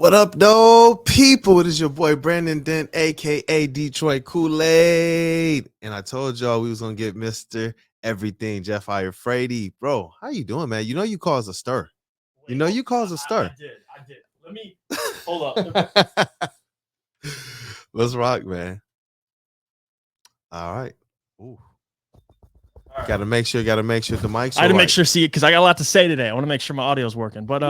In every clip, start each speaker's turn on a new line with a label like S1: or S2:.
S1: What up, though, people? It is your boy Brandon Dent, aka Detroit Kool-Aid, and I told y'all we was gonna get Mr. Everything, Jeff Iafrate. Bro, how you doing, man? You know you cause a stir.
S2: Wait,
S1: You cause a stir.
S2: I did. Let me hold up.
S1: Let's rock, man. All right. Ooh.
S2: Right.
S1: Gotta make sure the mic's.
S2: I had to make sure see it because I got a lot to say today. I want to make sure my audio's working. But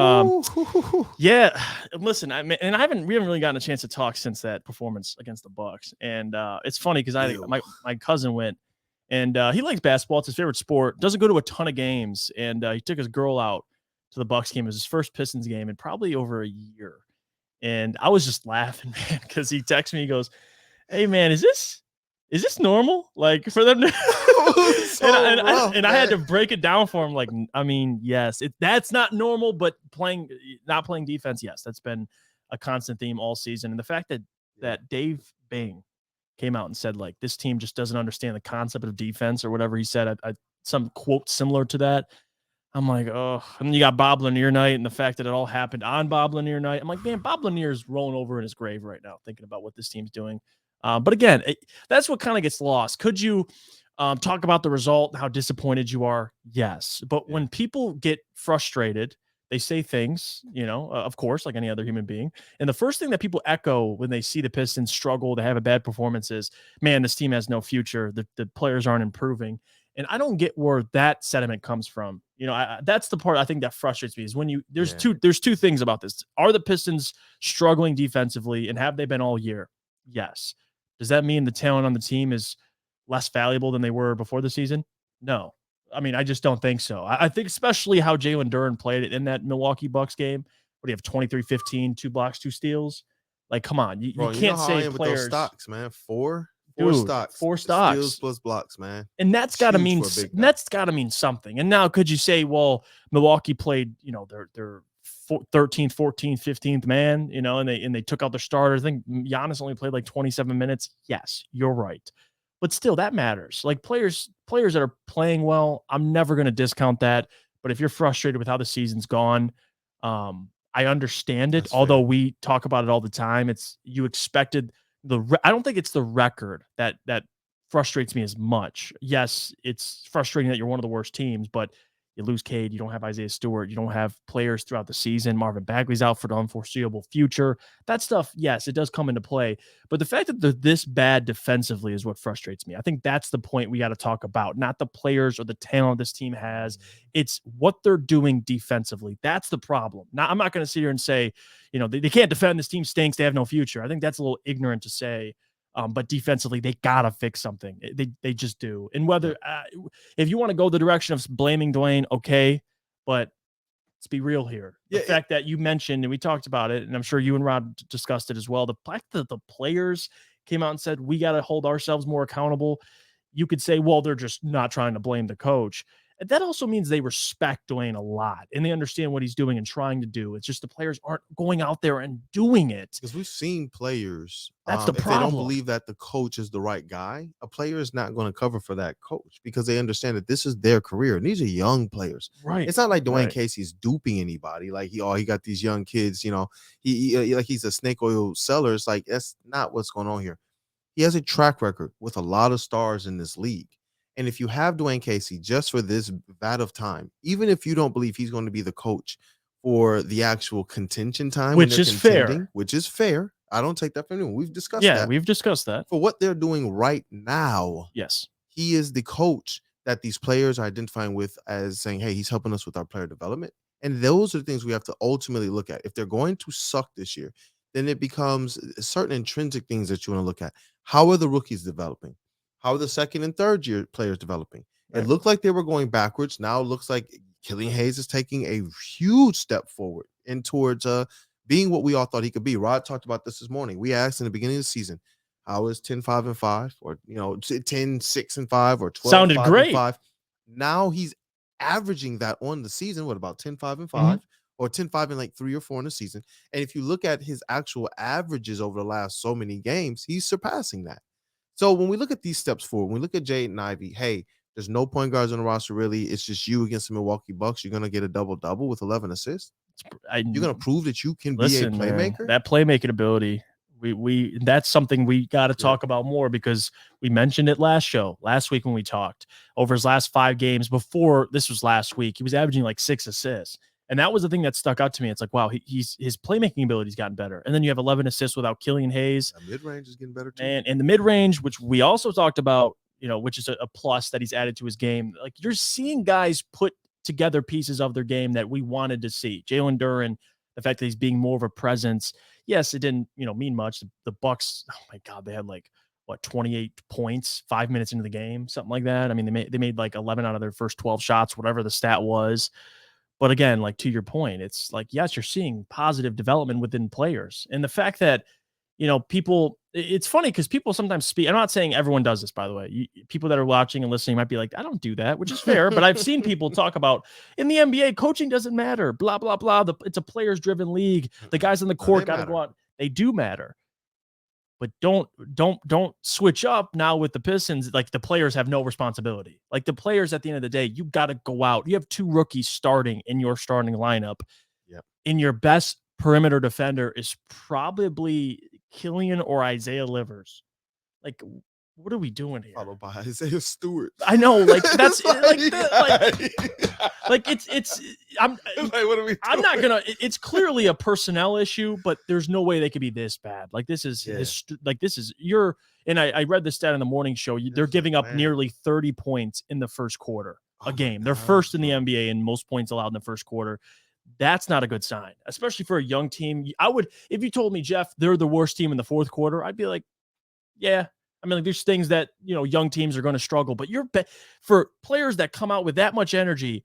S2: yeah, listen, we haven't really gotten a chance to talk since that performance against the Bucks. And it's funny because my cousin went, and he likes basketball. It's his favorite sport. Doesn't go to a ton of games, and he took his girl out to the Bucks game. It was his first Pistons game in probably over a year. And I was just laughing, man, because he texted me. He goes, "Hey, man, is this normal? Like for them to?" I had to break it down for him. Like, I mean, yes, that's not normal, but not playing defense, yes, that's been a constant theme all season. And the fact that Dave Bing came out and said, like, this team just doesn't understand the concept of defense or whatever he said, some quote similar to that. I'm like, oh, and then you got Bob Lanier night, and the fact that it all happened on Bob Lanier night. I'm like, man, Bob Lanier's rolling over in his grave right now, thinking about what this team's doing. But again, that's what kind of gets lost. Could you talk about the result, how disappointed you are? Yes. But when people get frustrated, they say things, of course, like any other human being. And the first thing that people echo when they see the Pistons struggle, they have a bad performance is, man, this team has no future. The players aren't improving. And I don't get where that sentiment comes from. That's the part I think that frustrates me is when there's two things about this. Are the Pistons struggling defensively, and have they been all year? Yes. Does that mean the talent on the team is less valuable than they were before the season? No. I mean, I just don't think so. I think especially how Jalen Duren played it in that Milwaukee Bucks game. What do you have, 23-15, 2 blocks, 2 steals? Like, come on. You can't say players. With those
S1: stocks, man. Four stocks.
S2: 4 stocks.
S1: Steals plus blocks, man.
S2: And that's got to mean something. And now could you say, well, Milwaukee played, their 13th, 14th, 15th man, and they took out their starters. I think Giannis only played like 27 minutes. Yes, you're right. But still, that matters. Like players that are playing well, I'm never going to discount that. But if you're frustrated with how the season's gone, I understand it. That's although fair. We talk about it all the time. You expected I don't think it's the record that frustrates me as much. Yes, it's frustrating that you're one of the worst teams, but you lose Cade, you don't have Isaiah Stewart, you don't have players throughout the season. Marvin Bagley's out for the unforeseeable future. That stuff, yes, it does come into play. But the fact that they're this bad defensively is what frustrates me. I think that's the point we got to talk about, not the players or the talent this team has. It's what they're doing defensively. That's the problem. Now, I'm not going to sit here and say, they can't defend. This team stinks. They have no future. I think that's a little ignorant to say. But defensively, they gotta fix something. They just do. And whether if you want to go the direction of blaming Dwayne, okay, but let's be real here. The fact that you mentioned, and we talked about it, and I'm sure you and Rod discussed it as well. The fact that the players came out and said we got to hold ourselves more accountable. You could say, well, they're just not trying to blame the coach. And that also means they respect Dwayne a lot and they understand what he's doing and trying to do. It's just the players aren't going out there and doing it.
S1: Because we've seen players.
S2: That's the problem.
S1: If they don't believe that the coach is the right guy, a player is not going to cover for that coach because they understand that this is their career. And these are young players.
S2: Right.
S1: It's not like Dwayne Casey's duping anybody. Like he got these young kids, he like he's a snake oil seller. It's like, that's not what's going on here. He has a track record with a lot of stars in this league. And if you have Dwayne Casey just for this vat of time, even if you don't believe he's going to be the coach for the actual contention time,
S2: which is fair,
S1: I don't take that from anyone. We've discussed that.
S2: Yeah, we've discussed that.
S1: For what they're doing right now,
S2: yes,
S1: he is the coach that these players are identifying with as saying, hey, he's helping us with our player development. And those are the things we have to ultimately look at. If they're going to suck this year, then it becomes certain intrinsic things that you want to look at. How are the rookies developing? How are the second and third year players developing? Right. It looked like they were going backwards. Now it looks like Killian Hayes is taking a huge step forward and towards being what we all thought he could be. Rod talked about this morning. We asked in the beginning of the season, how is 10-5-5 or 10-6-5 or 12
S2: sounded great.
S1: 5? Now he's averaging that on the season. What about 10-5-5 or 10-5 and like 3 or 4 in the season? And if you look at his actual averages over the last so many games, he's surpassing that. So when we look at these steps forward, when we look at Jaden and Ivey, hey, there's no point guards on the roster really. It's just you against the Milwaukee Bucks. You're going to get a double-double with 11 assists. You're gonna prove that you can be a
S2: Listen, man,
S1: playmaker.
S2: that playmaking ability, we that's something we got to talk about more, because we mentioned it last week when we talked. Over his last 5 games before this was last week, he was averaging like 6 assists. And that was the thing that stuck out to me. It's like, wow, his playmaking ability's gotten better. And then you have 11 assists without Killian Hayes.
S1: The mid-range is getting better too.
S2: And in the mid-range, which we also talked about, which is a plus that he's added to his game. Like, you're seeing guys put together pieces of their game that we wanted to see. Jalen Duren, the fact that he's being more of a presence. Yes, it didn't, mean much. The Bucks, oh my God, they had like 28 points 5 minutes into the game, something like that. I mean, they made like 11 out of their first 12 shots, whatever the stat was. But again, like, to your point, it's like, yes, you're seeing positive development within players. And the fact that, people, it's funny because people sometimes speak. I'm not saying everyone does this, by the way. People that are watching and listening might be like, I don't do that, which is fair. But I've seen people talk about, in the NBA, coaching doesn't matter, blah, blah, blah. It's a players driven league. The guys on the court got to go out. They do matter. But don't switch up now with the Pistons. Like, the players have no responsibility. Like, the players at the end of the day, you got to go out. You have 2 rookies starting in your starting lineup.
S1: Yep.
S2: And your best perimeter defender is probably Killian or Isaiah Livers. Like, what are we doing here?
S1: Followed by Isaiah Stewart.
S2: I know, like, that's I'm
S1: like, what are we doing?
S2: I'm not gonna. It's clearly a personnel issue, but there's no way they could be this bad. Like, this is you're. And I read the stat in the morning show. They're giving up nearly 30 points in the first quarter a game. They're first in the NBA in most points allowed in the first quarter. That's not a good sign, especially for a young team. I would, if you told me, Jeff, they're the worst team in the fourth quarter, I'd be like, yeah. I mean, like, there's things that, young teams are going to struggle, but for players that come out with that much energy,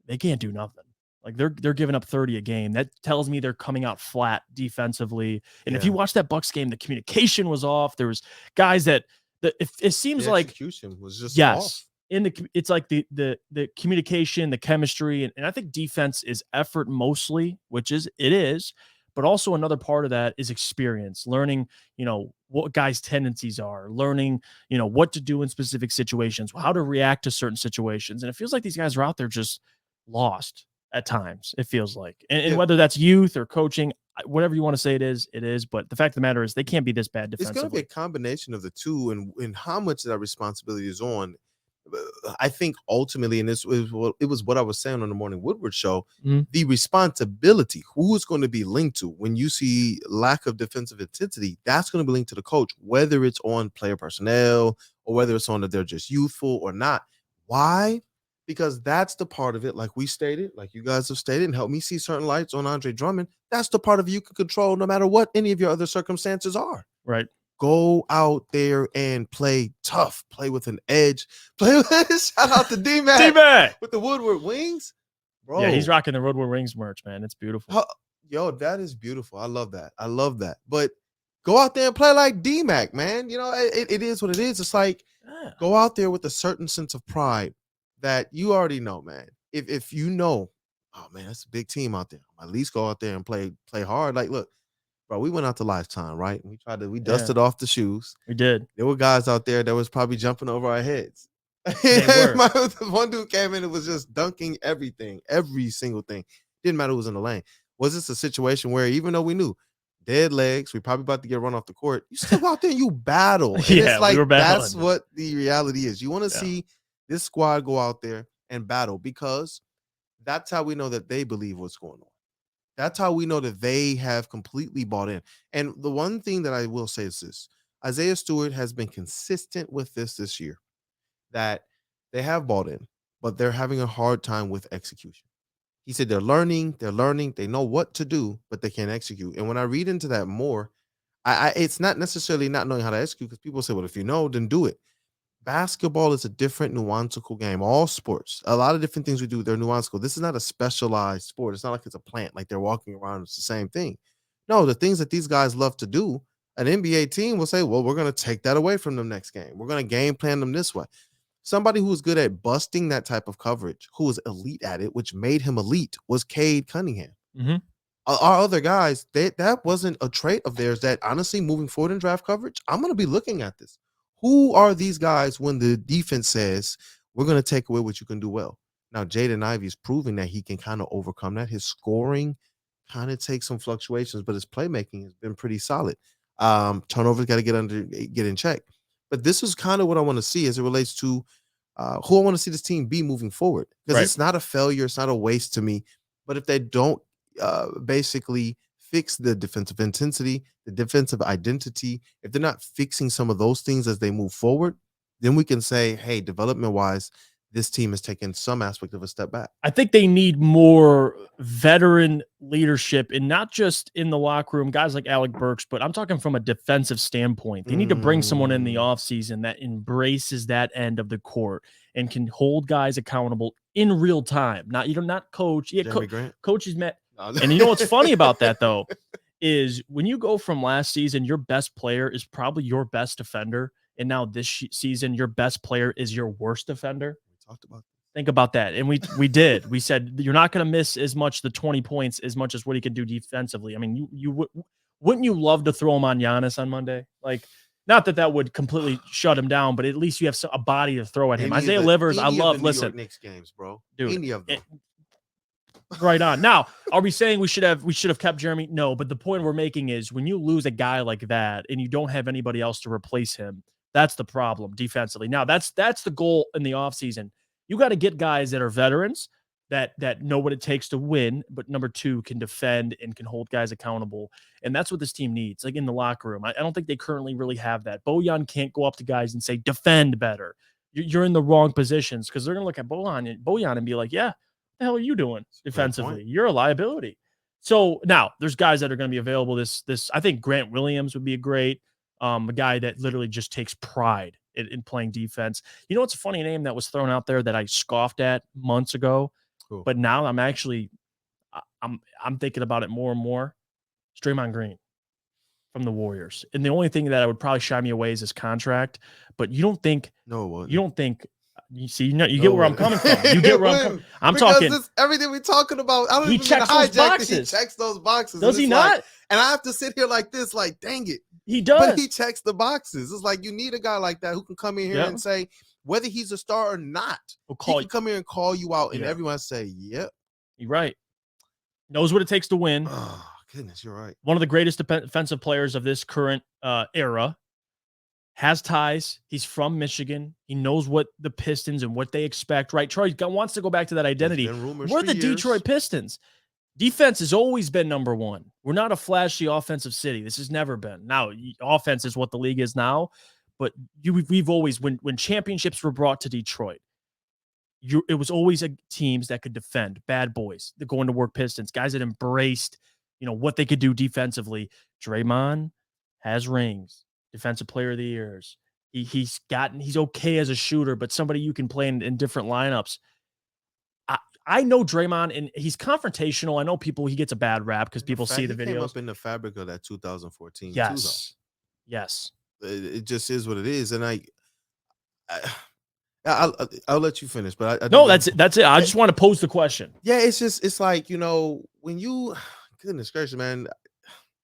S2: they can't do nothing. Like, they're giving up 30 a game. That tells me they're coming out flat defensively. And if you watch that Bucks game, the communication was off. There was guys that it seems like
S1: execution was just off.
S2: It's like the communication, the chemistry, and I think defense is effort mostly, which it is. But also another part of that is experience, learning, what guys' tendencies are, learning, what to do in specific situations, how to react to certain situations. And it feels like these guys are out there just lost at times, it feels like. And whether that's youth or coaching, whatever you want to say it is. But the fact of the matter is they can't be this bad defensively.
S1: It's going to be a combination of the two, and how much of that responsibility is on. I think ultimately, and it was what I was saying on the morning Woodward show, the responsibility, who is going to be linked to when you see lack of defensive intensity, that's going to be linked to the coach, whether it's on player personnel or whether it's on that they're just youthful or not. Why? Because that's the part of it, like we stated, like you guys have stated, and help me see certain lights on Andre Drummond. That's the part of it you can control no matter what any of your other circumstances are.
S2: Right.
S1: Go out there and play tough, play with an edge, shout out to D-Mac with the Woodward wings, bro.
S2: Yeah, he's rocking the Woodward Wings merch, man. It's beautiful.
S1: Yo, that is beautiful. I love that. But go out there and play like D-Mac, man. It is what it is. It's like, go out there with a certain sense of pride that you already know, man. If you know, oh man, that's a big team out there, at least go out there and play hard. Like, look, bro, we went out to Lifetime, right? We dusted off the shoes.
S2: We did.
S1: There were guys out there that was probably jumping over our heads. One dude came in and was just dunking everything, every single thing. Didn't matter who was in the lane. Was this a situation where, even though we knew dead legs, we probably about to get run off the court, you still go out there and you battle. And it's like, that's what the reality is. You want to see this squad go out there and battle, because that's how we know that they believe what's going on. That's how we know that they have completely bought in. And the one thing that I will say is this: Isaiah Stewart has been consistent with this year, that they have bought in, but they're having a hard time with execution. He said they're learning, they know what to do, but they can't execute. And when I read into that more, it's not necessarily not knowing how to execute, because people say, well, if you know, then do it. Basketball is a different nuanceical game. All sports, a lot of different things we do, they're nuanceical. This is not a specialized sport. It's not like it's a plant, like they're walking around. It's the same thing. No, the things that these guys love to do, an NBA team will say, well, we're going to take that away from them next game. We're going to game plan them this way. Somebody who was good at busting that type of coverage, who was elite at it, which made him elite, was Cade Cunningham.
S2: Mm-hmm.
S1: Our other guys, that wasn't a trait of theirs that, honestly, moving forward in draft coverage, I'm going to be looking at this. Who are these guys when the defense says, we're going to take away what you can do well? Now, Jaden Ivey's proving that he can kind of overcome that. His scoring kind of takes some fluctuations, but his playmaking has been pretty solid. Turnovers got to get in check. But this is kind of what I want to see as it relates to who I want to see this team be moving forward. Because
S2: Right.
S1: it's not a failure, it's not a waste to me. But if they don't basically fix the defensive intensity, the defensive identity, if they're not fixing some of those things as they move forward, then we can say, hey, development wise, this team has taken some aspect of a step back.
S2: I think they need more veteran leadership, and not just in the locker room, guys like Alec Burks, but I'm talking from a defensive standpoint. They need to bring someone in the offseason that embraces that end of the court and can hold guys accountable in real time. Not coach. Yeah, coaches met. And you know what's funny about that though is when you go from last season, your best player is probably your best defender, and now this season, your best player is your worst defender.
S1: Talked about.
S2: Think about that. And we did. We said you're not going to miss as much the 20 points as much as what he can do defensively. I mean, wouldn't you love to throw him on Giannis on Monday? Like, not that would completely shut him down, but at least you have a body to throw at him. Isaiah Livers, I love. Listen,
S1: Knicks games, bro.
S2: Dude,
S1: any of them.
S2: Right on. Now, are we saying we should have kept Jeremy? No, but the point we're making is when you lose a guy like that and you don't have anybody else to replace him, that's the problem defensively. Now, that's the goal in the offseason. You got to get guys that are veterans that know what it takes to win, but number two, can defend and can hold guys accountable. And that's what this team needs, like in the locker room. I don't think they currently really have that. Bojan can't go up to guys and say, defend better. You're in the wrong positions, because they're going to look at Bojan and be like, yeah, what the hell are you doing defensively? You're a liability. So now there's guys that are going to be available. This I think Grant Williams would be a great a guy that literally just takes pride in playing defense. You know, what's a funny name that was thrown out there that I scoffed at months ago, but now I'm actually I'm thinking about it more and more. It's Draymond Green from the Warriors, and the only thing that I would probably shy me away is his contract. But you don't think you see, you get where I'm coming from. You get where I'm talking.
S1: Everything we're talking about, I don't
S2: he
S1: even
S2: checks those boxes.
S1: He checks those boxes.
S2: Does he not?
S1: Like, and I have to sit here like this, like, dang it.
S2: He does.
S1: But he checks the boxes. It's like you need a guy like that who can come in here and say, whether he's a star or not, he can come here and call you out, and everyone say, yep.
S2: You're right. Knows what it takes to win.
S1: Oh, goodness, you're right.
S2: One of the greatest defensive players of this current era. Has ties. He's from Michigan. He knows what the Pistons and what they expect, right? Troy wants to go back to that identity. We're the Detroit Pistons. Defense has always been number one. We're not a flashy offensive city. This has never been. Now, offense is what the league is now, but we've always, when championships were brought to Detroit, it was always teams that could defend, bad boys, the going to work Pistons, guys that embraced, what they could do defensively. Draymond has rings. Defensive player of the years. He's okay as a shooter, but somebody you can play in different lineups. I know Draymond, and he's confrontational. I know he gets a bad rap because people see the videos. He came
S1: up in the fabric of that 2014.
S2: Yes. Yes.
S1: It just is what it is. And I'll let you finish, but
S2: that's it. I just want to pose the question.
S1: Yeah, it's like, when you, goodness gracious, man,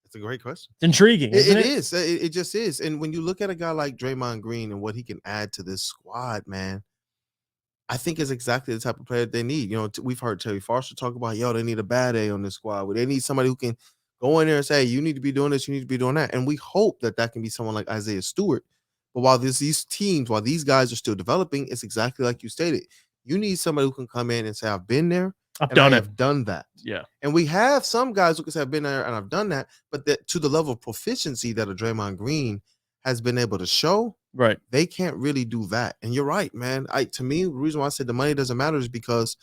S1: it's a great question.
S2: It's intriguing. Isn't it?
S1: It is. It just is. And when you look at a guy like Draymond Green and what he can add to this squad, man, I think is exactly the type of player they need. We've heard Terry Foster talk about, they need a bad A on this squad. They need somebody who can go in there and say, you need to be doing this, you need to be doing that. And we hope that can be someone like Isaiah Stewart. But while these guys are still developing, it's exactly like you stated. You need somebody who can come in and say, I've been there. I've done that.
S2: Yeah.
S1: And we have some guys who can say, I've been there and I've done that, but to the level of proficiency that a Draymond Green has been able to show,
S2: right?
S1: They can't really do that. And you're right, man. To me, the reason why I said the money doesn't matter is because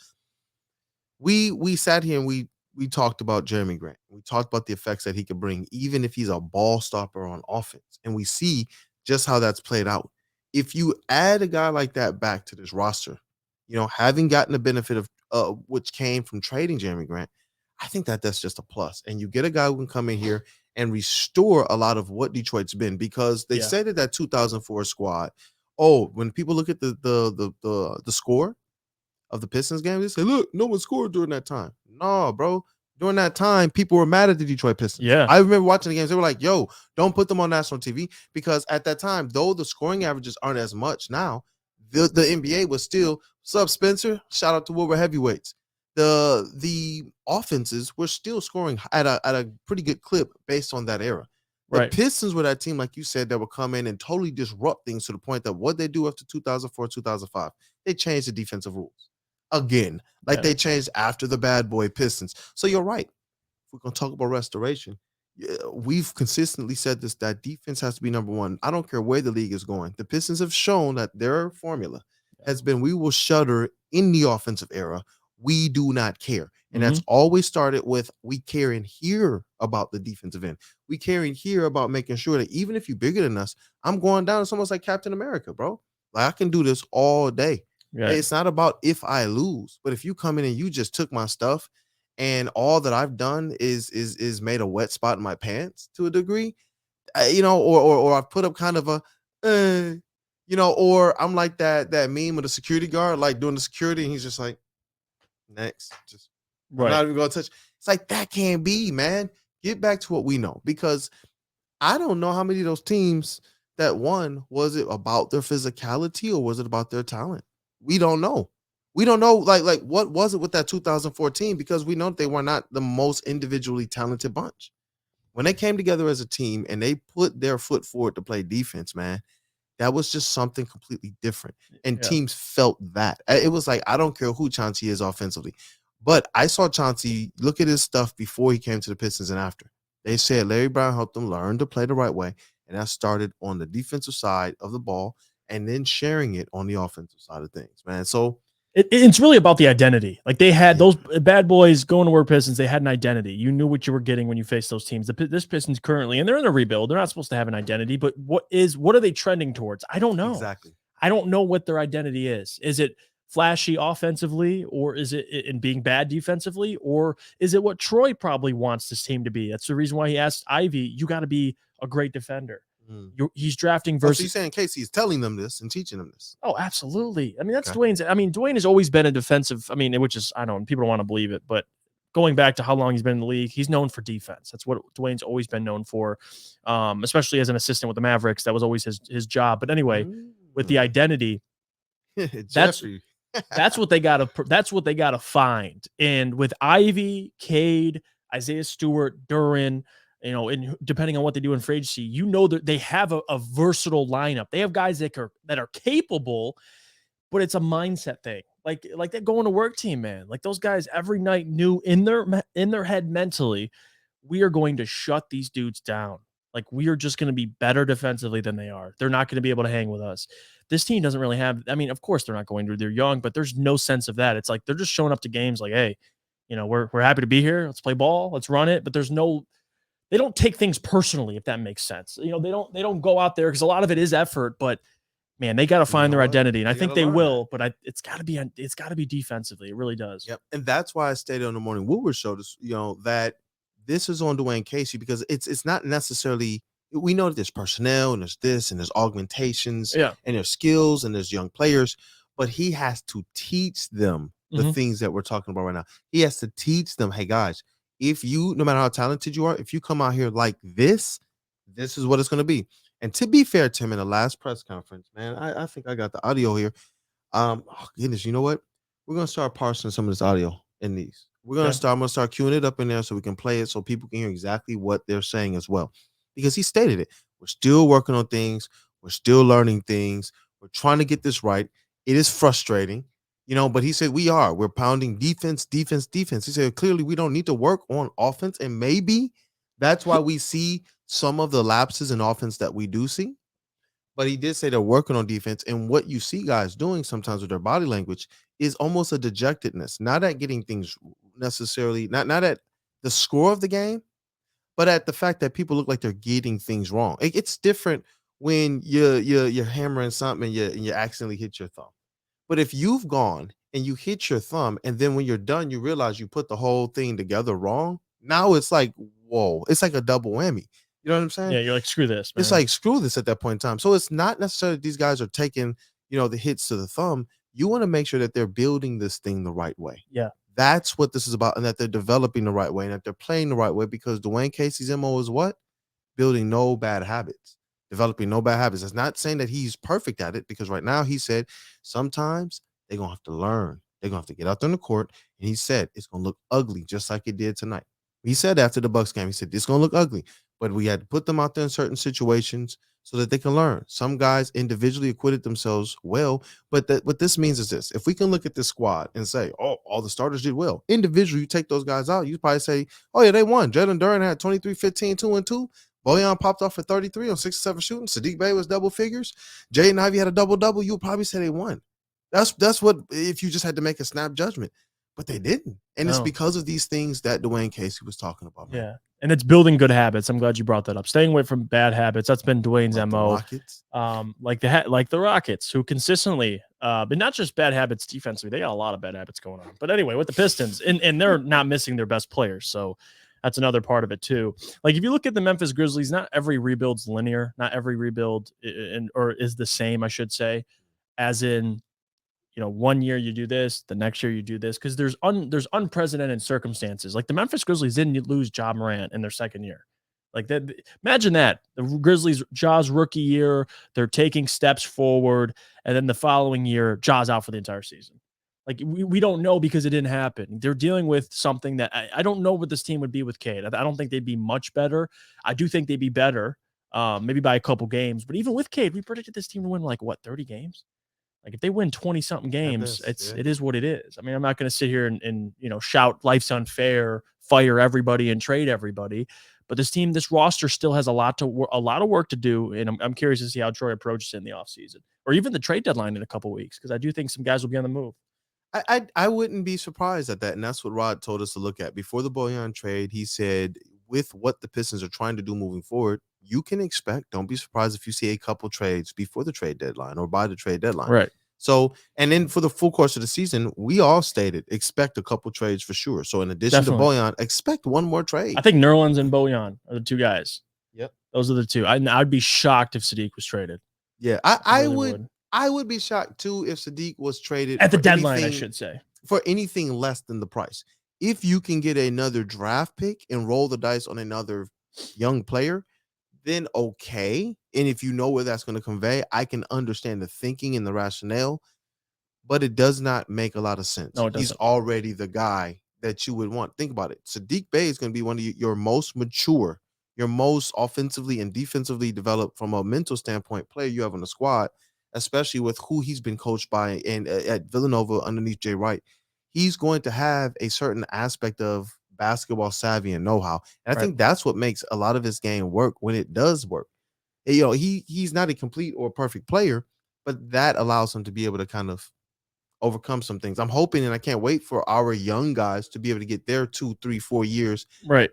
S1: we sat here and we talked about Jeremy Grant. We talked about the effects that he could bring, even if he's a ball stopper on offense. And we see just how that's played out. If you add a guy like that back to this roster, having gotten the benefit of which came from trading Jeremy Grant, I think that's just a plus. And you get a guy who can come in here and restore a lot of what Detroit's been, because they said that 2004 squad. Oh, when people look at the score of the Pistons game, they say, look, no one scored during that time. No, bro. During that time, people were mad at the Detroit Pistons.
S2: Yeah.
S1: I remember watching the games. They were like, yo, don't put them on national TV, because at that time, though the scoring averages aren't as much now, the NBA was still, sub Spencer, shout out to Woodward Heavyweights. The offenses were still scoring at a pretty good clip based on that era. The
S2: Right.
S1: Pistons were that team, like you said, that would come in and totally disrupt things to the point that what they do after 2004, 2005, they changed the defensive rules again, like
S2: Yeah.
S1: they changed after the bad boy Pistons. So you're right. If we're going to talk about restoration, we've consistently said this, that defense has to be number one. I don't care where the league is going. The Pistons have shown that their formula has been, we will shudder in the offensive era. We do not care. And that's always started with, we care and hear about the defensive end. We care and hear about making sure that even if you're bigger than us, I'm going down. It's almost like Captain America, bro. Like, I can do this all day.
S2: Yeah.
S1: It's not about if I lose, but if you come in and you just took my stuff and all that I've done is made a wet spot in my pants to a degree, or I've put up kind of a, or I'm like that meme of the security guard, like doing the security, and he's just like, next, just I'm not even gonna touch. It's like, that can't be, man. Get back to what we know, because I don't know how many of those teams that won, was it about their physicality or was it about their talent? We don't know. We don't know, like what was it with that 2014, because we know they were not the most individually talented bunch. When they came together as a team and they put their foot forward to play defense, man, that was just something completely different. And teams felt that. It was like, I don't care who Chauncey is offensively, but I saw Chauncey look at his stuff before he came to the Pistons and after. They said Larry Brown helped them learn to play the right way. And that started on the defensive side of the ball and then sharing it on the offensive side of things, man. So
S2: it's really about the identity. Like, they had those bad boys going to Woodward Pistons. They had an identity. You knew what you were getting when you faced those teams. This Pistons currently, and they're in a rebuild. They're not supposed to have an identity, but what are they trending towards? I don't know.
S1: Exactly.
S2: I don't know what their identity is. Is it flashy offensively, or is it in being bad defensively, or is it what Troy probably wants this team to be? That's the reason why he asked Ivy, you got to be a great defender. He's drafting versus.
S1: So you're saying Casey's telling them this and teaching them this?
S2: Oh, absolutely. I mean, that's Dwayne's. I mean, Dwayne has always been a defensive. I mean, which is, I don't know, people don't want to believe it, but going back to how long he's been in the league, he's known for defense. That's what Dwayne's always been known for, especially as an assistant with the Mavericks. That was always his job. But anyway, with the identity, that's what they got to. That's what they got to find. And with Ivy, Cade, Isaiah Stewart, Duran, and depending on what they do in free agency, that they have a versatile lineup. They have guys that are capable, but it's a mindset thing. Like that going to work team, man. Like, those guys every night knew in their head mentally, we are going to shut these dudes down. Like, we are just going to be better defensively than they are. They're not going to be able to hang with us. This team doesn't really have. I mean, of course they're not going to. They're young, but there's no sense of that. It's like they're just showing up to games like, hey, we're happy to be here. Let's play ball. Let's run it. But there's no. They don't take things personally, if that makes sense. They don't go out there, because a lot of it is effort, but man, they got to find their identity, and I think they will. But it's got to be defensively. It really does.
S1: Yep, and that's why I stated on the Morning Woodward show, that this is on Dwayne Casey, because it's not necessarily. We know that there's personnel and there's this and there's augmentations, and there's skills and there's young players, but he has to teach them the things that we're talking about right now. He has to teach them, hey guys, if you, no matter how talented you are, if you come out here like this is what it's going to be. And to be fair, Tim, in the last press conference, man, I think I got the audio here. Oh goodness, you know what? We're going to start parsing some of this audio in these. I'm going to start queuing it up in there so we can play it so people can hear exactly what they're saying as well. Because he stated it. We're still working on things. We're still learning things. We're trying to get this right. It is frustrating. But he said we're pounding defense. He said, clearly we don't need to work on offense. And maybe that's why we see some of the lapses in offense that we do see. But he did say they're working on defense. And what you see guys doing sometimes with their body language is almost a dejectedness, not at getting things necessarily, not at the score of the game, but at the fact that people look like they're getting things wrong. It's different when you're hammering something and you accidentally hit your thumb. But if you've gone and you hit your thumb, and then when you're done, you realize you put the whole thing together wrong. Now it's like, whoa, it's like a double whammy. You know what I'm saying?
S2: Yeah, you're like, screw this, man.
S1: It's like, screw this at that point in time. So it's not necessarily these guys are taking, the hits to the thumb. You want to make sure that they're building this thing the right way.
S2: Yeah.
S1: That's what this is about, and that they're developing the right way, and that they're playing the right way, because Dwayne Casey's MO is what? Building no bad habits. developing no bad habits. That's not saying that he's perfect at it, because right now he said sometimes they're gonna have to learn. They're gonna have to get out there in the court. And he said it's gonna look ugly just like it did tonight. He said after the Bucks game, he said it's gonna look ugly, but we had to put them out there in certain situations so that they can learn. Some guys individually acquitted themselves well, but what this means is this: if we can look at this squad and say, oh, all the starters did well, individually, you take those guys out, you probably say, oh yeah, they won. Jalen Duren had 23, 15, 2 and 2. Bojan popped off for 33 on 67 shooting. Sadiq Bay was double figures. Jay and Ivy had a double-double. You would probably say they won. That's what, if you just had to make a snap judgment. But they didn't. And it's because of these things that Dwayne Casey was talking about, man.
S2: Yeah. And it's building good habits. I'm glad you brought that up. Staying away from bad habits. That's been Dwayne's
S1: Like
S2: MO.
S1: Rockets.
S2: Like the Rockets, who consistently, but not just bad habits defensively. They got a lot of bad habits going on. But anyway, with the Pistons, and they're not missing their best players. So that's another part of it too. Like if you look at the Memphis Grizzlies, not every rebuild's linear. Not every rebuild or is the same, I should say, as in, one year you do this, the next year you do this, because there's unprecedented circumstances. Like the Memphis Grizzlies didn't lose Ja Morant in their second year. Like that, imagine that. The Grizzlies, Ja's rookie year, they're taking steps forward, and then the following year, Ja's out for the entire season. Like we don't know because it didn't happen. They're dealing with something that I don't know what this team would be with Cade. I don't think they'd be much better. I do think they'd be better, maybe by a couple games. But even with Cade, we predicted this team to win 30 games. Like if they win 20-something games, it is what it is. I mean, I'm not going to sit here and shout life's unfair, fire everybody and trade everybody. But this roster still has a lot of work to do, and I'm curious to see how Troy approaches it in the offseason or even the trade deadline in a couple weeks, because I do think some guys will be on the move.
S1: I wouldn't be surprised at that, and that's what Rod told us to look at before the Bojan trade. He said, with what the Pistons are trying to do moving forward, you can expect. Don't be surprised if you see a couple trades before the trade deadline or by the trade deadline.
S2: Right.
S1: So, and then for the full course of the season, we all stated expect a couple trades for sure. So, in addition to Bojan, expect one more trade.
S2: I think Nerlens and Bojan are the two guys.
S1: Yep,
S2: those are the two. I'd be shocked if Sadiq was traded.
S1: Yeah, I would. I would be shocked too if Sadiq was traded
S2: at the deadline, I should say,
S1: for anything less than the price. If you can get another draft pick and roll the dice on another young player, then okay. And if you know where that's going to convey, I can understand the thinking and the rationale, but it does not make a lot of sense.
S2: No, it doesn't.
S1: He's already the guy that you would want. Think about it. Sadiq Bay is going to be one of your most mature, your most offensively and defensively developed from a mental standpoint player you have on the squad, especially with who he's been coached by and at Villanova underneath Jay Wright. He's going to have a certain aspect of basketball savvy and know-how. And I think that's what makes a lot of his game work when it does work. He's not a complete or perfect player, but that allows him to be able to kind of overcome some things. I'm hoping, and I can't wait for our young guys to be able to get their 2, 3, 4 years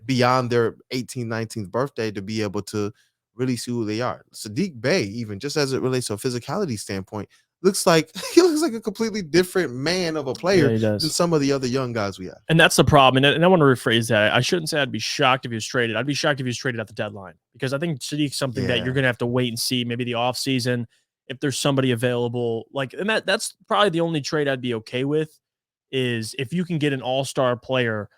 S1: beyond their 18th, 19th birthday to be able to really see who they are. Sadiq Bay, even just as it relates to a physicality standpoint, looks like a completely different man of a player than some of the other young guys we have.
S2: And that's the problem. And I want to rephrase that. I shouldn't say I'd be shocked if he was traded. I'd be shocked if he was traded at the deadline, because I think Sadiq's something that you're going to have to wait and see, maybe the offseason, if there's somebody available. And that's probably the only trade I'd be okay with, is if you can get an all-star player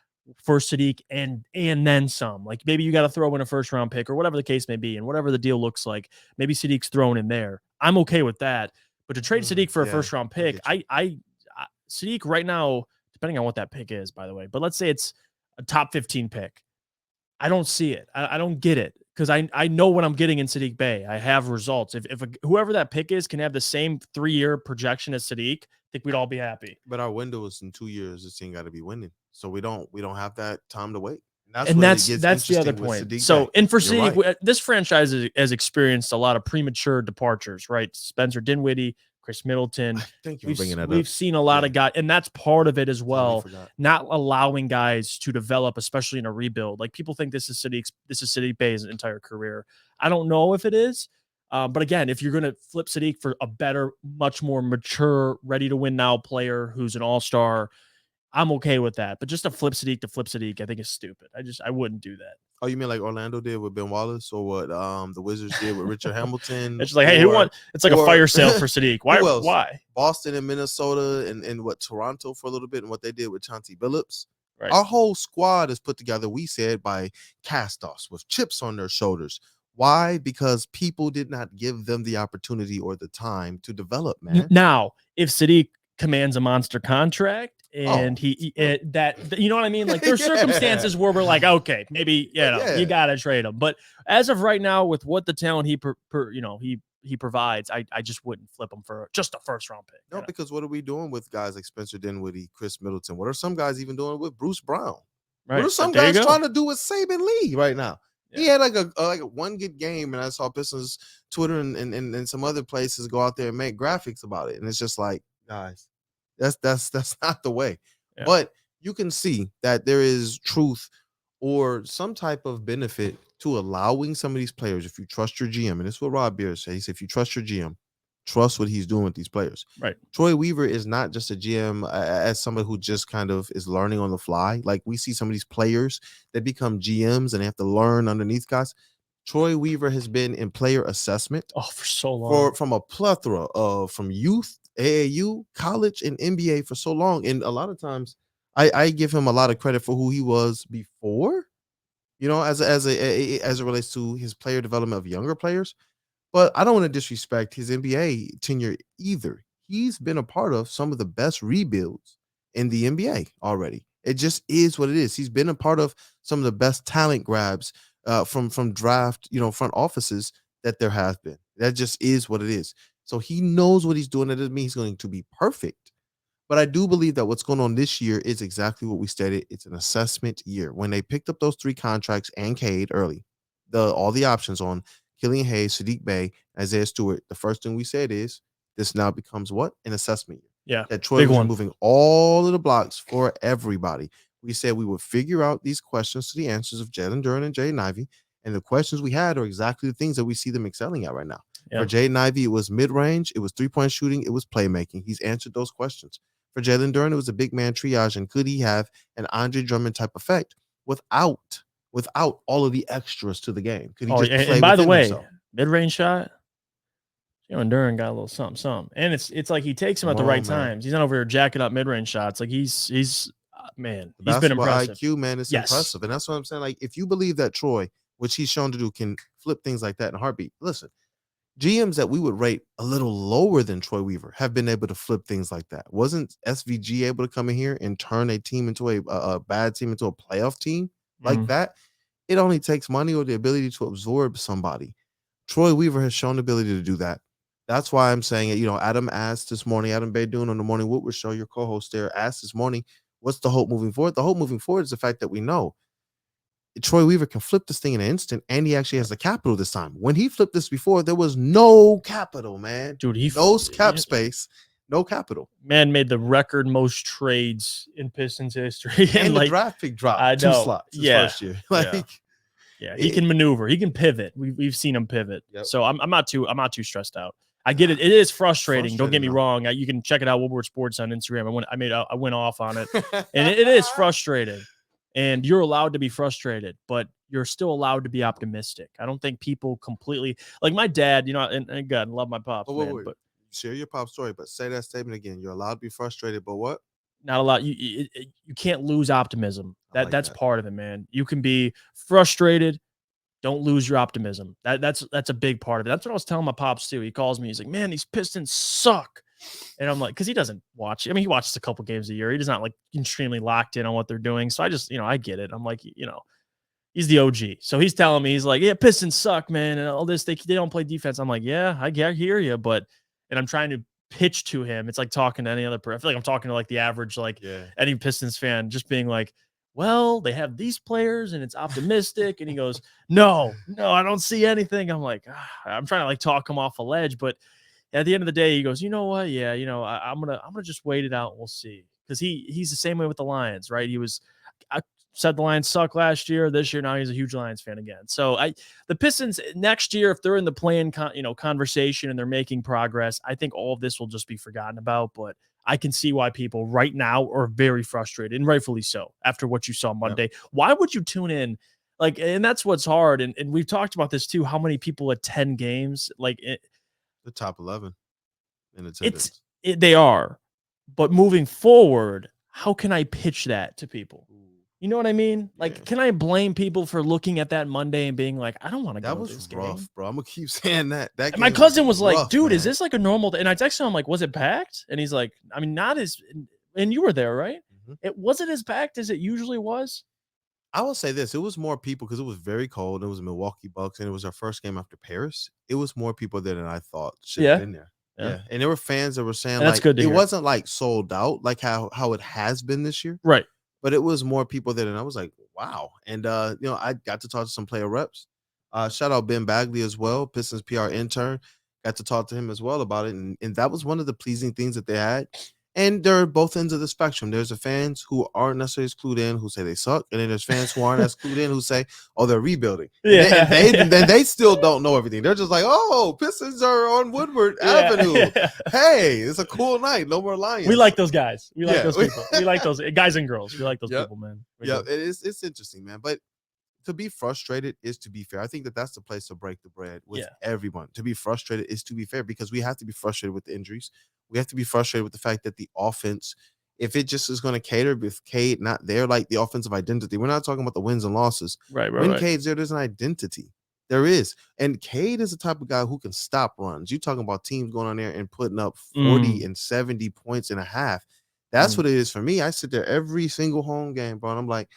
S2: for Sadiq and then some. Like maybe you got to throw in a first-round pick or whatever the case may be, and whatever the deal looks like, maybe Sadiq's thrown in there. I'm okay with that. But to trade Sadiq for a first-round pick, Sadiq right now, depending on what that pick is, by the way, but let's say it's a top 15 pick. I don't see it. I don't get it, because I know what I'm getting in Sadiq Bay. I have results. If whoever that pick is can have the same 3-year projection as Sadiq, I think we'd all be happy.
S1: But our window is in 2 years. This team got to be winning, so we don't have that time to wait.
S2: And that's the other point. So, and for Sadiq, this franchise has experienced a lot of premature departures, right? Spencer Dinwiddie, Chris Middleton.
S1: Thank you for bringing that up.
S2: We've seen a lot of guys, and that's part of it as well. Not allowing guys to develop, especially in a rebuild. Like people think this is Sadiq Bay's entire career. I don't know if it is. But again, if you're going to flip Sadiq for a better, much more mature, ready to win now player who's an all-star, I'm okay with that. But just to flip Sadiq, I think is stupid. I wouldn't do that.
S1: Oh, you mean like Orlando did with Ben Wallace, or what the Wizards did with Richard Hamilton?
S2: It's just like, hey, it's like a fire sale for Sadiq. Why? Why?
S1: Boston and Minnesota and what, Toronto for a little bit, and what they did with Chauncey Billups.
S2: Right.
S1: Our whole squad is put together, we said, by cast-offs with chips on their shoulders, Why? Because people did not give them the opportunity or the time to develop, man.
S2: Now, if Sadiq commands a monster contract and
S1: Oh,
S2: that you know what I mean? Like there's
S1: yeah.
S2: circumstances where we're like, okay, maybe
S1: Yeah.
S2: you gotta trade him. But as of right now, with what the talent he provides, I just wouldn't flip him for just a first round pick.
S1: No, because what are we doing with guys like Spencer Dinwiddie, Chris Middleton? What are some guys even doing with Bruce Brown? What
S2: Right.
S1: are some
S2: There you
S1: guys
S2: go.
S1: trying to do with Saban Lee right now?
S2: Yeah.
S1: He had like a one good game, and I saw Pistons Twitter and some other places go out there and make graphics about it, and it's just like, guys, that's not the way.
S2: Yeah.
S1: But you can see that there is truth or some type of benefit to allowing some of these players, if you trust your GM, and this is what Rob Beers says. He said, if you trust your GM, trust what he's doing with these players.
S2: Right.
S1: Troy Weaver is not just a GM as somebody who just kind of is learning on the fly. Like we see some of these players that become GMs and they have to learn underneath guys. Troy Weaver has been in player assessment
S2: for so long,
S1: from a plethora of from youth, AAU, college, and NBA for so long. And a lot of times I give him a lot of credit for who he was before, as it relates to his player development of younger players. But I don't want to disrespect his NBA tenure either. He's been a part of some of the best rebuilds in the NBA already. It just is what it is. He's been a part of some of the best talent grabs from draft, front offices that there have been. That just is what it is. So he knows what he's doing. That doesn't mean he's going to be perfect. But I do believe that what's going on this year is exactly what we stated. It's an assessment year. When they picked up those 3 contracts and Cade early, all the options on Killian Hayes, Sadiq Bay, Isaiah Stewart, the first thing we said is this now becomes what? An assessment year.
S2: Yeah.
S1: That Troy was moving all of the blocks for everybody. We said we would figure out these questions to the answers of Jalen Duren and Jaden Ivey. And the questions we had are exactly the things that we see them excelling at right now. Yeah. For Jaden Ivey, it was mid-range, it was 3-point shooting, it was playmaking. He's answered those questions. For Jalen Duren, it was a big man triage, and could he have an Andre Drummond type effect without all of the extras to the game? Could he just play
S2: and by the way,
S1: himself?
S2: Mid-range shot, Jalen Duren got a little something. And it's like he takes him at the right times. He's not over here jacking up mid-range shots. Like he's man, he's been impressive.
S1: IQ, man, it's impressive. And that's what I'm saying. Like, if you believe that Troy, which he's shown to do, can flip things like that in a heartbeat, listen, GMs that we would rate a little lower than Troy Weaver have been able to flip things like that. Wasn't SVG able to come in here and turn a team into a bad team into a playoff team like that? It only takes money or the ability to absorb somebody. Troy Weaver has shown the ability to do that. That's why I'm saying it. Adam asked this morning, Adam Baydoun on the Morning Woodward Show, your co-host there, asked this morning, what's the hope moving forward? The hope moving forward is the fact that we know Troy Weaver can flip this thing in an instant, and he actually has the capital this time. When he flipped this before, there was no capital, man.
S2: Dude,
S1: no cap space, no capital.
S2: Man made the record most trades in Pistons history,
S1: and the draft pick dropped 2 slots his first year.
S2: He can maneuver, he can pivot. We've seen him pivot. Yep. So I'm not too stressed out. I get it. It is frustrating. Don't get me wrong. You can check it out, Woodward Sports on Instagram. I went off on it, and it is frustrating. And you're allowed to be frustrated, but you're still allowed to be optimistic. I don't think people completely like my dad, and God, love my pops. But
S1: share your pop story, but say that statement again. You're allowed to be frustrated, but what?
S2: Not a lot. You can't lose optimism. That's part of it, man. You can be frustrated. Don't lose your optimism. That's a big part of it. That's what I was telling my pops too. He calls me. He's like, man, these Pistons suck. And I'm like, because he doesn't watch. I mean, he watches a couple games a year. He does not like extremely locked in on what they're doing. So I just, I get it. I'm like, he's the OG. So he's telling me, he's like, yeah, Pistons suck, man. And all this, they don't play defense. I'm like, yeah, I hear you. And I'm trying to pitch to him. It's like talking to any other person. I feel like I'm talking to like the average, any Pistons fan, just being like, well, they have these players and it's optimistic. And he goes, no, I don't see anything. I'm like, I'm trying to like talk him off a ledge, but at the end of the day, he goes, you know what? Yeah, I'm gonna just wait it out. And we'll see, because he's the same way with the Lions, right? I said the Lions suck last year. This year, now he's a huge Lions fan again. So the Pistons next year, if they're in the play-in conversation and they're making progress, I think all of this will just be forgotten about. But I can see why people right now are very frustrated, and rightfully so, after what you saw Monday. Yep. Why would you tune in? And that's what's hard. And we've talked about this too. How many people attend games?
S1: The top 11 in attendance.
S2: They are. But moving forward, how can I pitch that to people? You know what I mean? Like,
S1: Yeah.
S2: can I blame people for looking at that Monday and being like, I don't want to
S1: That
S2: go to
S1: was
S2: this
S1: rough,
S2: game?
S1: bro. I'm gonna keep saying that. That
S2: And my
S1: game
S2: cousin was like,
S1: rough,
S2: dude, is
S1: man.
S2: this like a normal day? And I texted him, like, was it packed? And he's like, I mean, not as, and you were there, right?
S1: Mhm.
S2: It wasn't as packed as it usually was.
S1: I will say this: it was more people because it was very cold. It was Milwaukee Bucks, and it was our first game after Paris. It was more people there than I thought should have
S2: Yeah.
S1: been there.
S2: Yeah.
S1: Yeah, and there were fans that were saying
S2: And that's
S1: like
S2: good to
S1: it
S2: hear.
S1: wasn't like sold out like how it has been this year,
S2: Right.
S1: but it was more people there, and I was like, wow. And I got to talk to some player reps. Shout out Ben Bagley as well, Pistons PR intern. Got to talk to him as well about it, and that was one of the pleasing things that they had. And there are both ends of the spectrum. There's the fans who aren't necessarily as clued in, who say they suck, and then there's fans who aren't as clued in, who say, "Oh, they're rebuilding."
S2: Yeah.
S1: Then they still don't know everything. They're just like, "Oh, Pistons are on Woodward Avenue. Hey, it's a cool night. No more Lions."
S2: We like those guys. We like
S1: Yeah.
S2: those people. We like those guys and girls. We like those
S1: Yep.
S2: people, man.
S1: Yeah, it's interesting, man. But to be frustrated is to be fair. I think that that's the place to break the bread with everyone. To be frustrated is to be fair because we have to be frustrated with the injuries. We have to be frustrated with the fact that the offense, if it just is going to cater with Cade not there, like the offensive identity, we're not talking about the wins and losses.
S2: Right.
S1: When Cade's there, there's an identity. There is. And Cade is the type of guy who can stop runs. You're talking about teams going on there and putting up 40 and 70 points in a half. That's what it is for me. I sit there every single home game, bro, and I'm like,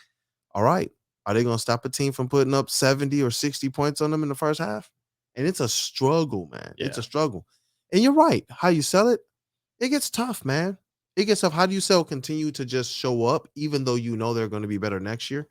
S1: all right, are they going to stop a team from putting up 70 or 60 points on them in the first half? And it's a struggle, man.
S2: Yeah.
S1: It's a struggle. And you're right. How you sell it, it gets tough, man. It gets tough. How do you sell continue to just show up, even though you know they're going to be better next year?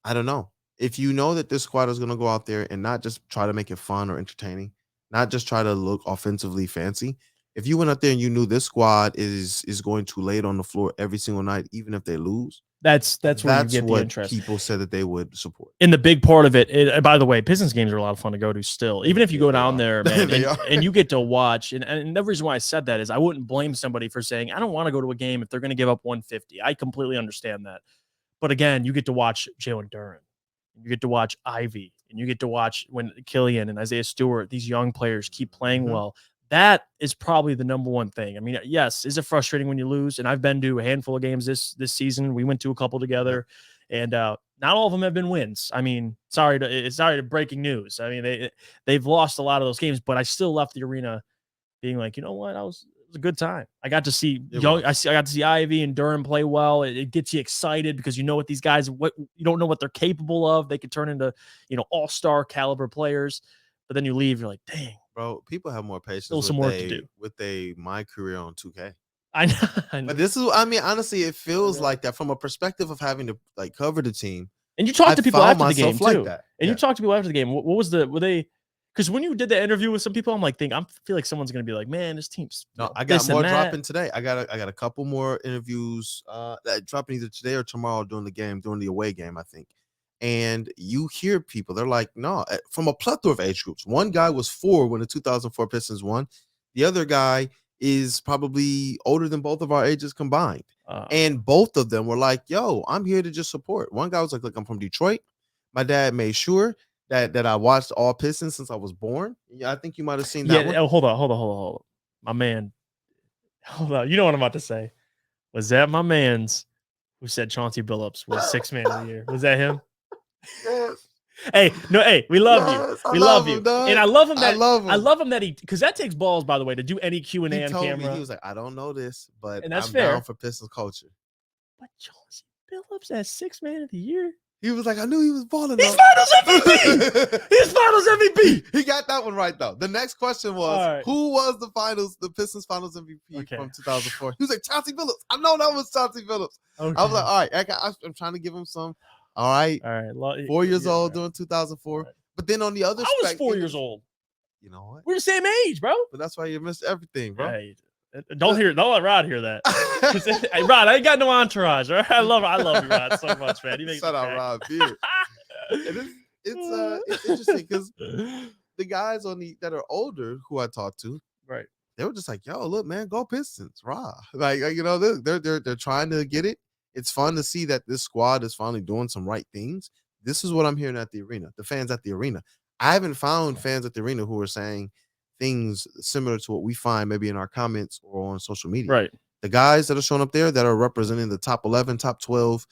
S1: I don't know. If you know that this squad is going to go out there and not just try to make it fun or entertaining, not just try to look offensively fancy. If you went out there and you knew this squad is going to lay it on the floor every single night, even if they lose,
S2: that's where you get the
S1: what
S2: interest.
S1: people said that they would support.
S2: And the big part of it, by the way, Pistons games are a lot of fun to go to still. Even if you go down there, man, and you get to watch. And the reason why I said that is I wouldn't blame somebody for saying, I don't want to go to a game if they're going to give up 150. I completely understand that. But again, you get to watch Jalen Duren. You get to watch Ivy. And you get to watch when Killian and Isaiah Stewart, these young players keep playing well. That is probably the number one thing. I mean, yes, is it frustrating when you lose? And I've been to a handful of games this season. We went to a couple together, and not all of them have been wins. I mean, sorry to breaking news. I mean, they've lost a lot of those games, but I still left the arena being like, you know what, it was a good time. I got to see I got to see Ivy and Durham play well. It gets you excited because you know what these guys, what you don't know what they're capable of. They could turn into, all-star caliber players. But then you leave, you're like, dang.
S1: Bro, people have more patience
S2: Still some work to do
S1: with my career on 2K.
S2: I know.
S1: But this is, I mean, honestly, it feels like that from a perspective of having to like cover the team.
S2: And you talk to people after the game
S1: like
S2: too.
S1: that.
S2: And you talk to people after the game. What was were they? Because when you did the interview with some people, I'm like, I feel like someone's gonna be like, man, this team's.
S1: No, I got more dropping today. I got a couple more interviews that dropping either today or tomorrow during the away game, I think. And you hear people, they're like, no, from a plethora of age groups. One guy was 4 when the 2004 Pistons won. The other guy is probably older than both of our ages combined. And both of them were like, yo, I'm here to just support. One guy was like, look, I'm from Detroit. My dad made sure that I watched all Pistons since I was born. Yeah, I think you might have seen that one.
S2: Oh, hold on. My man, hold on. You know what I'm about to say. Was that my man's who said Chauncey Billups was 6th man of the year? Was that him?
S1: Yes.
S2: Hey, we love you. We love you. And I love him
S1: I love him
S2: that because that takes balls, by the way, to do any Q&A on camera.
S1: He was like, I don't know this, but
S2: and that's
S1: I'm
S2: fair.
S1: down for Pistons culture.
S2: But Chauncey Billups as 6th man of the year?
S1: He was like, I knew he was balling.
S2: He's Finals MVP. He's Finals MVP.
S1: He got that one right though. The next question was, who was the Pistons Finals MVP from 2004? He was like, Chauncey Billups. I know that was Chauncey Billups. Okay. I was like, all right, I'm trying to give him some. All right. 4 years old during 2004. Right. But then on the other
S2: I was 4 years old.
S1: You know what?
S2: We're the same age, bro.
S1: But that's why you missed everything, bro.
S2: Hey, don't let Rod hear that. Hey, Rod, I ain't got no entourage. Right? I love you, Rod, so much, man. He makes
S1: Shout out Rod Beard. It's interesting because the guys that are older who I talked to,
S2: right?
S1: They were just like, "Yo, look, man, go Pistons, rah!" Like they're trying to get it. It's fun to see that this squad is finally doing some right things. This is what I'm hearing at the arena. The fans at the arena. I haven't found fans at the arena who are saying things similar to what we find maybe in our comments or on social media.
S2: Right.
S1: The guys that are showing up there that are representing the top 11, top 12,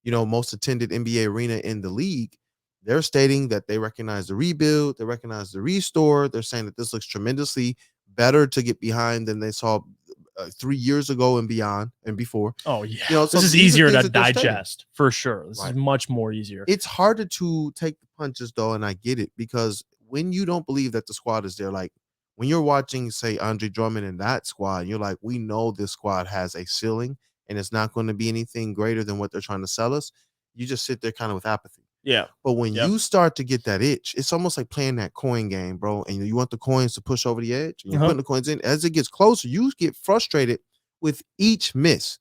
S1: most attended NBA arena in the league, they're stating that they recognize the rebuild, they recognize the restore. They're saying that this looks tremendously better to get behind than they saw 3 years ago and beyond and before.
S2: Oh yeah,
S1: So
S2: this is
S1: these are
S2: easier
S1: things
S2: to
S1: that they're stating.
S2: digest for sure. This is
S1: Right.
S2: much more easier.
S1: It's harder to take the punches though, and I get it, because when you don't believe that the squad is there, like when you're watching, say, Andre Drummond in that squad, you're like, we know this squad has a ceiling and it's not going to be anything greater than what they're trying to sell us. You just sit there kind of with apathy.
S2: Yeah.
S1: But when you start to get that itch, it's almost like playing that coin game, bro. And you want the coins to push over the edge, and you're putting the coins in. As it gets closer, you get frustrated with each miss,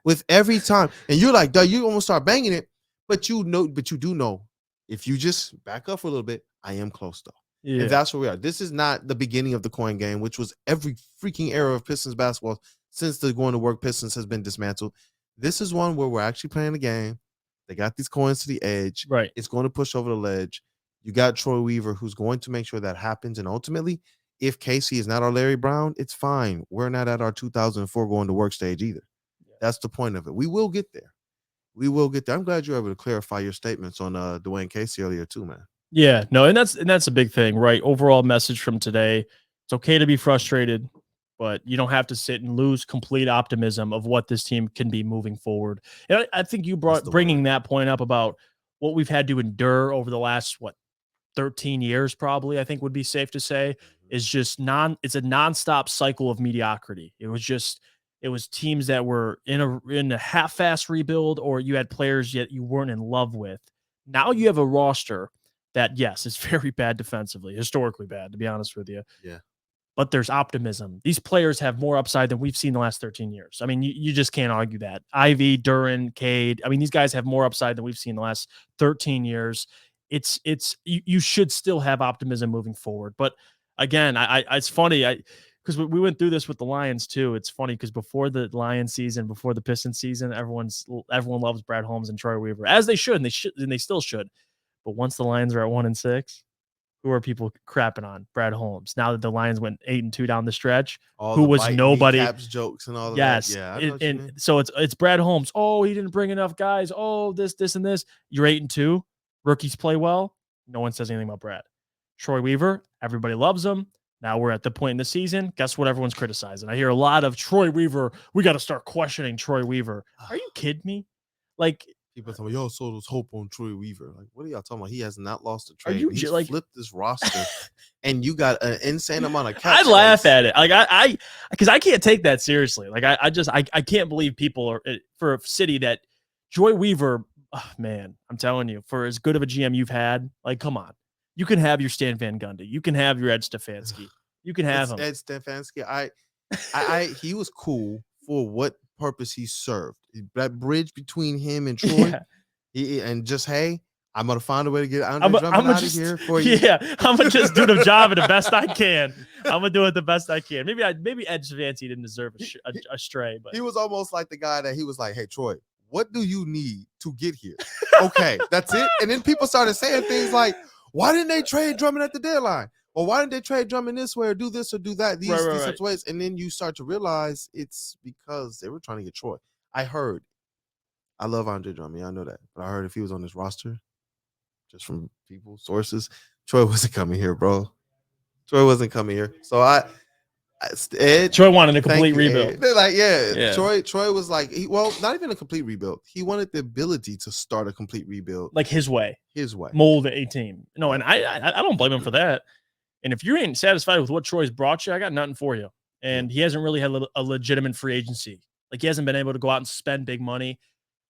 S1: with every time. And you're like, duh, you almost start banging it. But you do know, if you just back up for a little bit, I am close though. Yeah. And that's where we are. This is not the beginning of the coin game, which was every freaking era of Pistons basketball since the going to work Pistons has been dismantled. This is one where we're actually playing the game. They got these coins to the edge.
S2: Right.
S1: It's going to push over the ledge. You got Troy Weaver, who's going to make sure that happens. And ultimately, if Casey is not our Larry Brown, it's fine. We're not at our 2004 going to work stage either. Yeah. That's the point of it. We will get there. We will get there. I'm glad you're able to clarify your statements on Dwayne Casey earlier too, man.
S2: Yeah, no, and that's a big thing, right? Overall message from today: it's okay to be frustrated, but you don't have to sit and lose complete optimism of what this team can be moving forward. And I think you bringing that point up about what we've had to endure over the last 13 years, probably, I think would be safe to say, is just it's a nonstop cycle of mediocrity. It was teams that were in a half-fast rebuild, or you had players yet you weren't in love with. Now you have a roster that, yes, is very bad defensively, historically bad, to be honest with you.
S1: Yeah.
S2: But there's optimism. These players have more upside than we've seen the last 13 years. I mean, you just can't argue that. Ivy, Duran, Cade, I mean, these guys have more upside than we've seen the last 13 years. You should still have optimism moving forward. But again, it's funny, because we went through this with the Lions too. It's funny because before the Lions season, before the Pistons season, everyone loves Brad Holmes and Troy Weaver, as they should, and they still should. But once the Lions are at 1-6, who are people crapping on? Brad Holmes. Now that the Lions went 8-2 down the stretch, who was nobody.
S1: Caps jokes and all of
S2: that.
S1: Yeah,
S2: and so it's Brad Holmes. Oh, he didn't bring enough guys. Oh, this, and this. You're 8-2. Rookies play well. No one says anything about Brad. Troy Weaver, everybody loves him. Now we're at the point in the season. Guess what? Everyone's criticizing. I hear a lot of Troy Weaver. We got to start questioning Troy Weaver. Are you kidding me? Like,
S1: people talking about, so there's hope on Troy Weaver. Like, what are y'all talking about? He has not lost a trade. He's flipped this roster, and you got an insane amount of cap.
S2: I laugh at it. Like because I can't take that seriously. Like I can't believe people are for a city that Troy Weaver. Oh, man, I'm telling you, for as good of a GM you've had, like, come on. You can have your Stan Van Gundy. You can have your Ed Stefanski. You can have him.
S1: Ed Stefanski. He was cool for what purpose he served. That bridge between him and Troy, and just, hey, I'm gonna find a way to get Andre Drummond out of here for you.
S2: Yeah, I'm gonna just do the job the best I can. I'm gonna do it the best I can. Maybe Ed Stefanski didn't deserve a stray, but
S1: he was almost like the guy that he was like, hey, Troy, what do you need to get here? Okay, that's it. And then people started saying things like, why didn't they trade Drummond at the deadline? Or why didn't they trade Drummond this way or do this or do that? These ways. And then you start to realize it's because they were trying to get Troy. I love Andre Drummond. I know that. But I heard if he was on this roster, just from sources, Troy wasn't coming here, bro. Troy wasn't coming here. So Ed,
S2: Troy wanted a complete rebuild.
S1: They're like, yeah. Troy was like, not even a complete rebuild. He wanted the ability to start a complete rebuild,
S2: like his way,
S1: mold
S2: a team. No, and I don't blame him for that. And if you ain't satisfied with what Troy's brought you, I got nothing for you. And he hasn't really had a legitimate free agency. Like, he hasn't been able to go out and spend big money.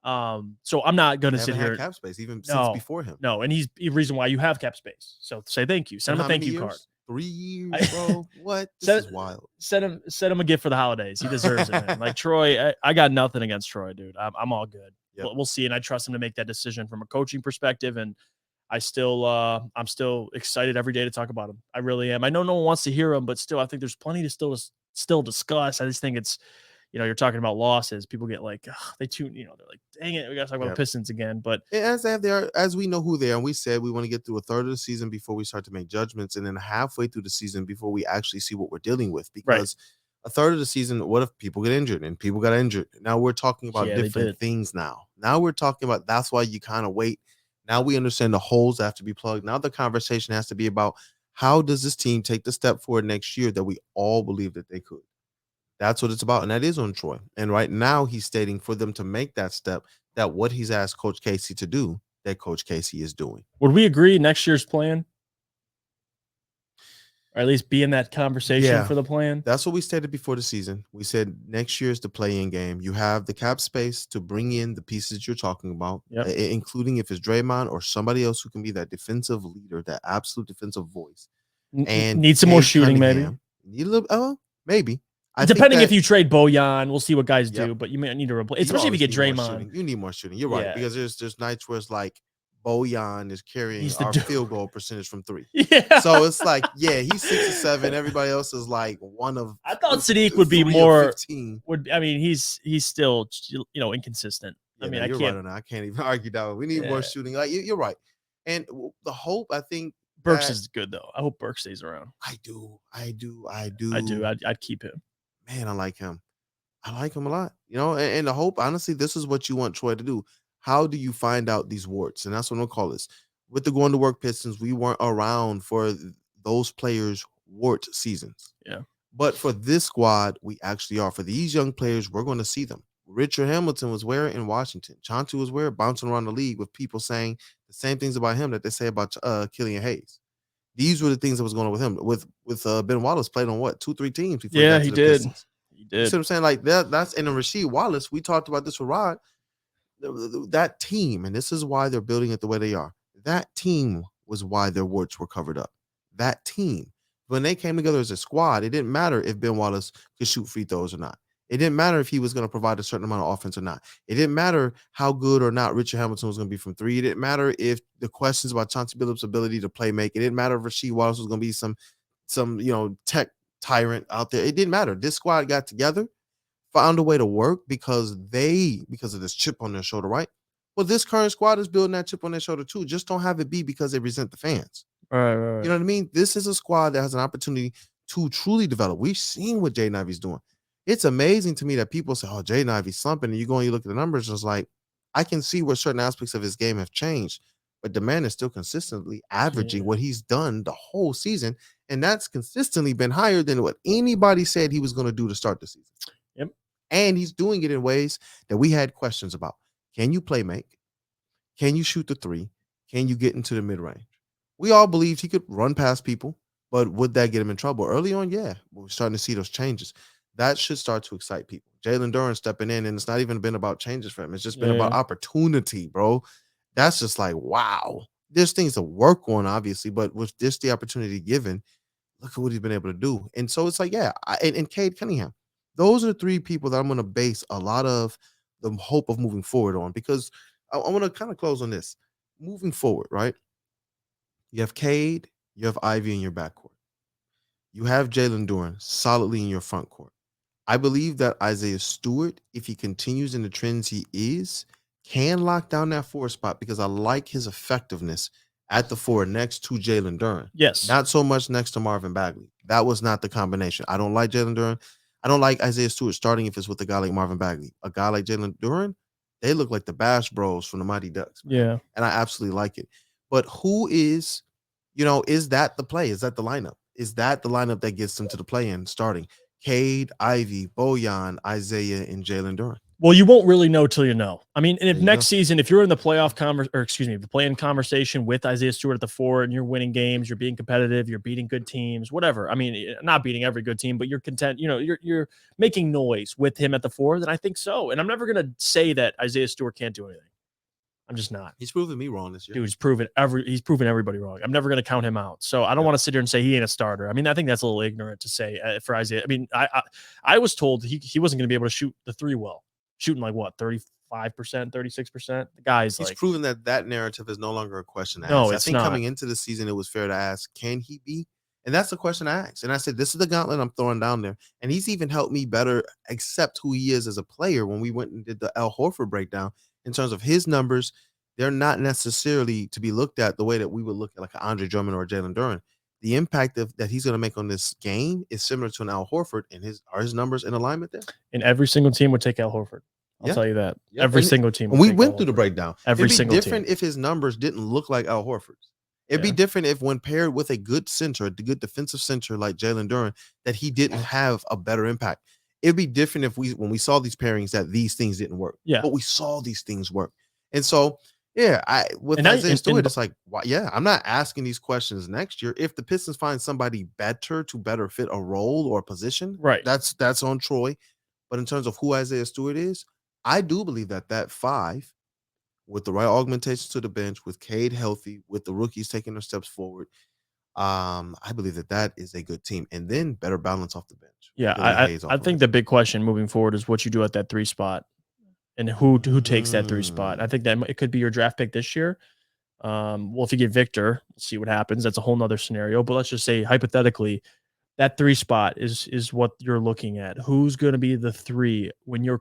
S2: So I'm not going to sit here.
S1: Cap space even since before him.
S2: No, and he's the reason why you have cap space. So say thank you. Send him a thank you card.
S1: 3 years, bro. What? This is wild.
S2: Send him a gift for the holidays. He deserves it, man. Like, Troy, I got nothing against Troy, dude. I'm all good. Yep. We'll see, and I trust him to make that decision from a coaching perspective. And I'm still excited every day to talk about him. I really am. I know no one wants to hear him, but still, I think there's plenty to still discuss. I just think it's, you're talking about losses. People get like, they tune, they're like, dang it, we got to talk about the Pistons again. But
S1: as we know who they are, and we said we want to get through a third of the season before we start to make judgments, and then halfway through the season before we actually see what we're dealing with. Because A third of the season, what if people get injured? And people got injured. Now we're talking about
S2: Yeah, they
S1: different
S2: did.
S1: things now. Now we're talking about that's why you kind of wait. Now we understand the holes have to be plugged. Now the conversation has to be about how does this team take the step forward next year that we all believe that they could. That's what it's about. And that is on Troy. And right now he's stating for them to make that step, that what he's asked Coach Casey to do, that Coach Casey is doing.
S2: Would we agree next year's plan? Or at least be in that conversation for the plan?
S1: That's what we stated before the season. We said next year is the play-in game. You have the cap space to bring in the pieces you're talking about, including if it's Draymond or somebody else who can be that defensive leader, that absolute defensive voice. And
S2: need some more shooting, maybe.
S1: Need a little, maybe.
S2: Depending if you trade Bojan, we'll see what guys do, but you may need to replace, especially if you get Draymond.
S1: You need more shooting. You're right, because there's nights where it's like Bojan is carrying our field goal percentage from 3.
S2: Yeah.
S1: So it's like, he's 6 or 7. Everybody else is like one of.
S2: I thought Sadiq would be more. He's still inconsistent.
S1: Yeah, I can't. Right on that. I can't even argue that one. We need more shooting. Like you're right, and the hope, I think,
S2: Burks is good though. I hope Burks stays around.
S1: I do.
S2: I'd keep him.
S1: Man, I like him. I like him a lot. And the hope, honestly, this is what you want Troy to do. How do you find out these warts? And that's what I'm gonna call this. With the going to work Pistons, we weren't around for those players' wart seasons.
S2: Yeah.
S1: But for this squad, we actually are. For these young players, we're going to see them. Richard Hamilton was where in Washington. Chauncey was where bouncing around the league with people saying the same things about him that they say about Killian Hayes. These were the things that was going on with him. With Ben Wallace played on 2-3 teams before
S2: he did.
S1: Pistons.
S2: He did.
S1: You see what I'm saying? Like that's and then Rasheed Wallace. We talked about this with Rod. That team, and this is why they're building it the way they are. That team was why their warts were covered up. That team, when they came together as a squad, it didn't matter if Ben Wallace could shoot free throws or not. It didn't matter if he was going to provide a certain amount of offense or not. It didn't matter how good or not Richard Hamilton was going to be from 3. It didn't matter if the questions about Chauncey Billups' ability to play make. It didn't matter if Rasheed Wallace was going to be some tech tyrant out there. It didn't matter. This squad got together, found a way to work because of this chip on their shoulder, right? Well, this current squad is building that chip on their shoulder too. Just don't have it be because they resent the fans.
S2: Right.
S1: You know what I mean? This is a squad that has an opportunity to truly develop. We've seen what Jaden Ivey's doing. It's amazing to me that people say, oh, Jaden Ivey's slumping, and you go and you look at the numbers, and it's like, I can see where certain aspects of his game have changed, but the man is still consistently averaging what he's done the whole season, and that's consistently been higher than what anybody said he was going to do to start the season.
S2: Yep.
S1: And he's doing it in ways that we had questions about. Can you play make? Can you shoot the 3? Can you get into the mid-range? We all believed he could run past people, but would that get him in trouble? Early on, yeah. We're starting to see those changes. That should start to excite people. Jalen Duren stepping in, and it's not even been about changes for him. It's just been about opportunity, bro. That's just like, wow. There's things to work on, obviously, but with this the opportunity given, look at what he's been able to do. And so it's like, and Cade Cunningham. Those are 3 people that I'm going to base a lot of the hope of moving forward on, because I want to kind of close on this. Moving forward, right? You have Cade, you have Ivy in your backcourt. You have Jalen Duren solidly in your front court. I believe that Isaiah Stewart, if he continues in the trends he is, can lock down that 4 spot, because I like his effectiveness at the 4 next to Jalen Duren.
S2: Yes.
S1: Not so much next to Marvin Bagley. That was not the combination. I don't like Jalen Duren. I don't like Isaiah Stewart starting if it's with a guy like Marvin Bagley. A guy like Jalen Duren, they look like the Bash Bros from the Mighty Ducks. Man.
S2: Yeah.
S1: And I absolutely like it. But who is, is that the play? Is that the lineup? Is that the lineup that gets them to the play-in starting? Cade, Ivy, Bojan, Isaiah, and Jalen Duren.
S2: Well, you won't really know till you know. I mean, and if next season, if you're in the playoff the play-in conversation with Isaiah Stewart at the 4 and you're winning games, you're being competitive, you're beating good teams, whatever. I mean, not beating every good team, but you're content, you're making noise with him at the 4, then I think so. And I'm never going to say that Isaiah Stewart can't do anything. I'm just not.
S1: He's proven me wrong this year.
S2: Dude, he's proven everybody wrong. I'm never going to count him out. So I don't want to sit here and say he ain't a starter. I mean, I think that's a little ignorant to say for Isaiah. I mean, I was told he wasn't going to be able to shoot the 3 well. Shooting like what, 35%, 36%? The guy's
S1: he's proven that narrative is no longer a question to ask.
S2: No,
S1: I think coming into the season, it was fair to ask, can he be? And that's the question I asked. And I said, this is the gauntlet I'm throwing down there. And he's even helped me better accept who he is as a player when we went and did the Al Horford breakdown in terms of his numbers. They're not necessarily to be looked at the way that we would look at like an Andre Drummond or a Jalen Duren. the impact that he's going to make on this game is similar to an Al Horford. And are his numbers in alignment there?
S2: And every single team would take Al Horford. I'll tell you that.
S1: Yep.
S2: Every single team.
S1: And we went through the breakdown.
S2: Every
S1: It'd be
S2: single
S1: different
S2: team.
S1: if his numbers didn't look like Al Horford's. It'd be different if, when paired with a good center, the good defensive center like Jalen Duren, that he didn't have a better impact. It'd be different if when we saw these pairings that these things didn't work.
S2: Yeah.
S1: But we saw these things work. And so, yeah, with Isaiah Stewart, it's like, I'm not asking these questions next year. If the Pistons find somebody better to better fit a role or a position,
S2: right,
S1: that's on Troy. But in terms of who Isaiah Stewart is, I do believe that 5, with the right augmentations to the bench, with Cade healthy, with the rookies taking their steps forward, I believe that is a good team. And then better balance off the bench.
S2: Yeah, I think the big question moving forward is what you do at that 3 spot and who takes that 3 spot. I think that it could be your draft pick this year. Well, if you get Victor, we'll see what happens. That's a whole nother scenario. But let's just say hypothetically, that 3 spot is what you're looking at. Who's going to be the 3 when you're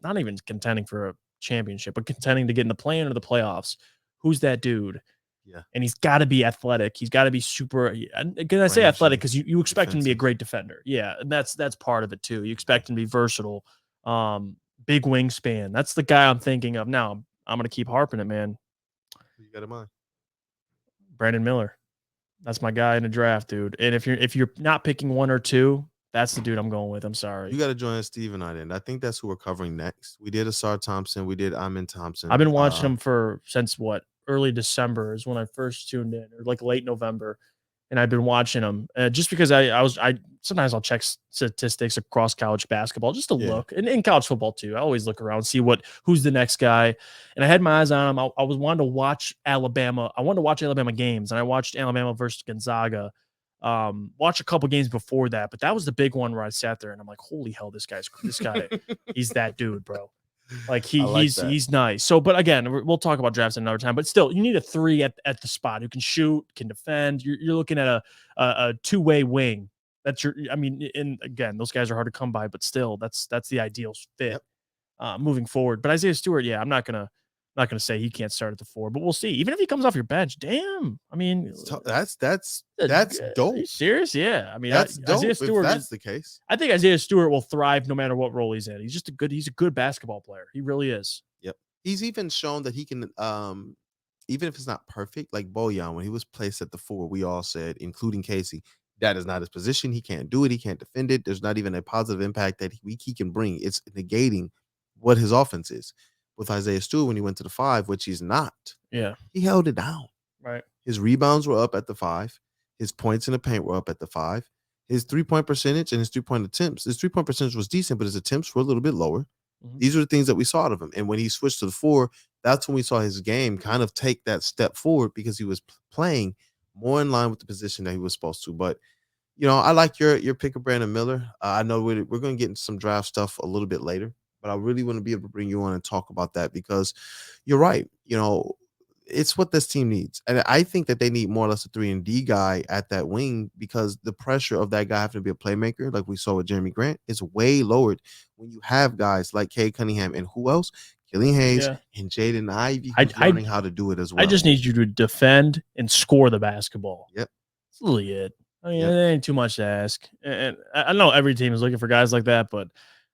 S2: not even contending for a championship, but contending to get in the play-in or the playoffs? Who's that dude?
S1: Yeah.
S2: And he's got to be athletic. He's got to be super. Can I say athletic? Because you expect him to be a great defender. Yeah, and that's part of it too. You expect him to be versatile, big wingspan. That's the guy I'm thinking of now. I'm going to keep harping it, man.
S1: Who you got in mind?
S2: Brandon Miller. That's my guy in the draft, dude. And if you're not picking 1 or 2, that's the dude I'm going with. I'm sorry.
S1: You got to join Steve and I then. I think that's who we're covering next. We did Asar Thompson. We did Amin Thompson.
S2: I've been watching him since early December is when I first tuned in, or like late November. And I've been watching him just because I sometimes I'll check statistics across college basketball just to look, and in college football too. I always look around, see who's the next guy. And I had my eyes on him. I was wanting to watch Alabama. I wanted to watch Alabama games, and I watched Alabama versus Gonzaga. Watch a couple games before that, but that was the big one where I sat there and I'm like, holy hell, this guy, he's that dude, bro. Like he's nice. So, but again, we'll talk about drafts another time. But still, you need a 3 at the spot who can shoot, can defend. You're looking at a 2-way wing. And again, those guys are hard to come by, but still, that's the ideal fit moving forward. But Isaiah Stewart, I'm not gonna say he can't start at the 4, but we'll see. Even if he comes off your bench, damn. I mean,
S1: that's dope.
S2: Are you serious? Yeah. I mean,
S1: that's dope.
S2: Isaiah Stewart,
S1: if that's the case.
S2: I think Isaiah Stewart will thrive no matter what role he's in. He's a good basketball player. He really is.
S1: Yep. He's even shown that he can, even if it's not perfect, like Bojan, when he was placed at the 4, we all said, including Casey, that is not his position. He can't do it. He can't defend it. There's not even a positive impact that he can bring. It's negating what his offense is. With Isaiah Stewart, when he went to the 5, which he's not, he held it down.
S2: Right.
S1: His rebounds were up at the 5. His points in the paint were up at the 5. His 3-point percentage and his 3-point attempts. His 3-point percentage was decent, but his attempts were a little bit lower. Mm-hmm. These are the things that we saw out of him. And when he switched to the 4, that's when we saw his game kind of take that step forward because he was playing more in line with the position that he was supposed to. But I like your pick of Brandon Miller. I know we're going to get into some draft stuff a little bit later. But I really want to be able to bring you on and talk about that because you're right. It's what this team needs. And I think that they need more or less a 3-and-D guy at that wing because the pressure of that guy having to be a playmaker, like we saw with Jeremy Grant, is way lowered when you have guys like Cade Cunningham and who else? Killian Hayes and Jaden Ivey who's learning how to do it as well.
S2: I just need you to defend and score the basketball.
S1: Yep.
S2: That's really it. I mean, it ain't too much to ask. And I know every team is looking for guys like that, but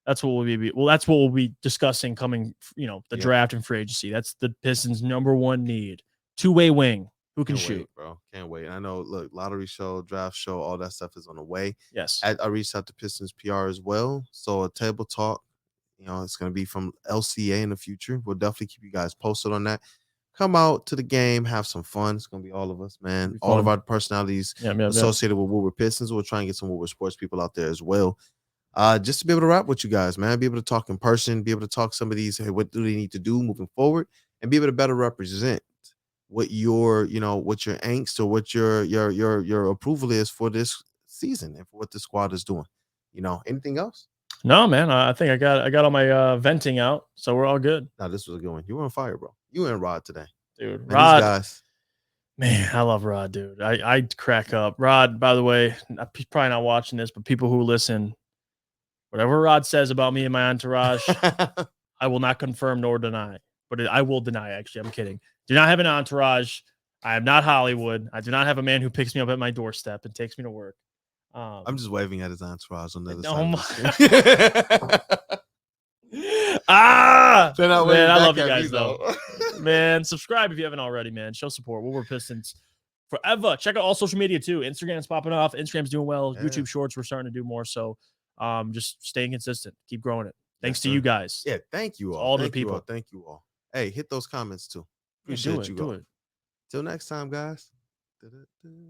S2: that's what we'll be discussing coming, the draft and free agency. That's the Pistons' number 1 need. 2-way wing who can shoot.
S1: Bro. Can't wait. And I know, look, lottery show, draft show, all that stuff is on the way.
S2: Yes.
S1: I reached out to Pistons PR as well. So a table talk, it's going to be from LCA in the future. We'll definitely keep you guys posted on that. Come out to the game, have some fun. It's going to be all of us, man. All of our personalities associated with Woodward Pistons. We'll try and get some Woodward sports people out there as well. Just to be able to rap with you guys, man, be able to talk in person, be able to talk some of these, hey, what do they need to do moving forward, and be able to better represent what your angst or what your approval is for this season and for what the squad is doing. Anything else?
S2: No, man. I think I got all my venting out, so we're all good.
S1: No, this was a good one. You were on fire, bro. You and Rod today,
S2: dude.
S1: Man,
S2: Rod,
S1: these guys.
S2: Man, I love Rod, dude. I crack up. Rod, by the way, he's probably not watching this, but people who listen. Whatever Rod says about me and my entourage, I will not confirm nor deny. But I will deny, actually. I'm kidding. Do not have an entourage. I am not Hollywood. I do not have a man who picks me up at my doorstep and takes me to work.
S1: I'm just waving at his entourage on the other
S2: Oh
S1: side
S2: my.
S1: of the screen.
S2: Man, I love you guys though. Man, subscribe if you haven't already, man. Show support. Woodward Pistons forever. Check out all social media too. Instagram's popping off. Instagram's doing well.
S1: Yeah.
S2: YouTube Shorts, we're starting to do more. So just staying consistent. Keep growing it. Thanks to you guys.
S1: Yeah, thank you all.
S2: All the people.
S1: Thank you all. Hey, hit those comments too. Appreciate you all. Till next time, guys.